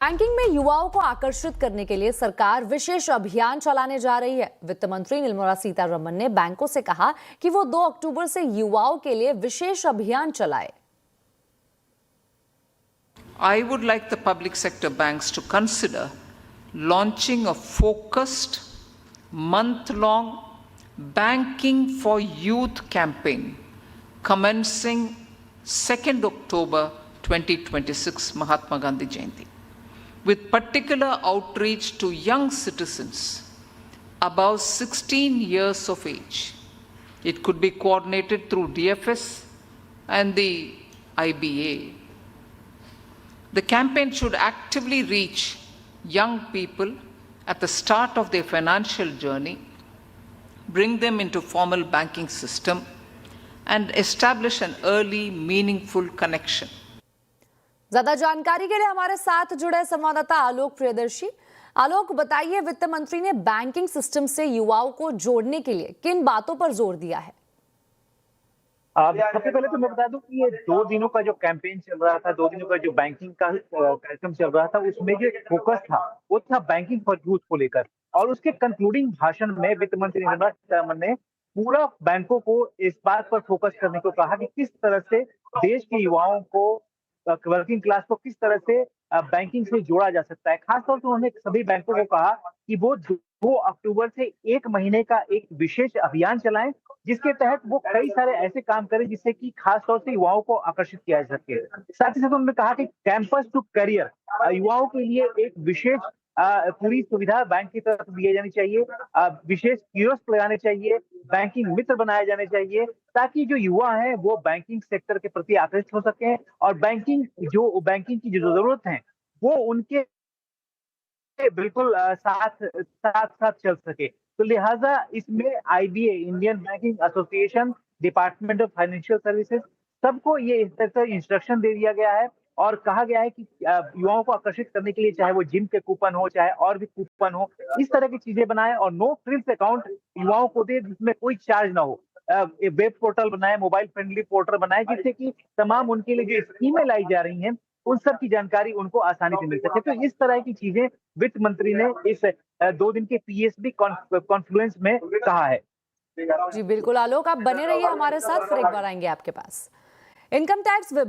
Banking में युवाओं को आकर्षित करने के लिए सरकार विशेष अभियान चलाने जा रही है। वित्त मंत्री निर्मला सीतारमण ने बैंकों से कहा कि वो 2 अक्टूबर से युवाओं के लिए विशेष अभियान चलाए। I would like the public sector banks to consider launching a focused month-long Banking for Youth campaign commencing 2nd October 2026 Mahatma Gandhi Jayanti, with particular outreach to young citizens above 16 years of age. It could be coordinated through DFS and the IBA. The campaign should actively reach young people at the start of their financial journey, bring them into formal banking system, and establish an early, meaningful connection. ज्यादा जानकारी के लिए हमारे साथ जुड़े संवाददाता आलोक प्रियदर्शी। आलोक, बताइए, वित्त मंत्री ने बैंकिंग सिस्टम से युवाओं को जोड़ने के लिए किन बातों पर जोर दिया है? सबसे पहले तो मैं बता दूं कि ये 2 दिनों का जो कैंपेन चल रहा था, 2 दिनों का जो बैंकिंग का कार्यक्रम चल रहा था, उसमें जो फोकस था वो था बैंकिंग फॉर यूथ को लेकर। और उसके कंक्लूडिंग भाषण में वित्त मंत्री निर्मला सीतारमण ने पूरा बैंकों को इस बात पर फोकस करने को कहा कि किस तरह से देश के युवाओं को, वर्किंग क्लास को किस तरह से बैंकिंग से जोड़ा जा सकता है। खासतौर से उन्होंने सभी बैंकों को कहा कि वो 2 अक्टूबर से 1 महीने का एक विशेष अभियान चलाएं, जिसके तहत वो कई सारे ऐसे काम करें जिससे कि खास तौर से युवाओं को आकर्षित किया जा सके। साथ ही साथ उन्होंने कहा कि कैंपस टू करियर युवाओं के लिए एक विशेष पूरी सुविधा बैंक की तरफ दी जानी चाहिए, विशेष कियोस्क लगाने चाहिए, बैंकिंग मित्र बनाए जाने चाहिए, ताकि जो युवा हैं वो बैंकिंग सेक्टर के प्रति आकर्षित हो सके और बैंकिंग की जो जरूरत है वो उनके बिल्कुल साथ साथ साथ चल सके। तो लिहाजा इसमें IBA, Indian banking association, department of financial services, सबको ये इस तरह से इंस्ट्रक्शन दे दिया गया है और कहा गया है कि युवाओं को आकर्षिट करने के लिए चाहे वो जिम के कूपन हो, चाहे और भी कूपन हो, इस तरह की चीजें बनाए और नो फ्रिल्स अकाउंट युवाओं को दे जिसमें कोई चार्ज ना हो। वेब पोर्टल बनाए, मोबाइल फ्रेंडली पोर्टल बनाए, जिससे कि तमाम उनके लिए जो स्कीमें लाई जा रही हैं उन सब की जानकारी उनको आसानी से मिल सके। तो इस तरह की चीजें वित्त मंत्री ने इस 2 दिन के पीएसबी कॉन्फ्लुएंस में कहा है। जी बिल्कुल आलोक, आप बने रहिए हमारे साथ, फिर एक बार आएंगे आपके पास। इनकम टैक्स विभाग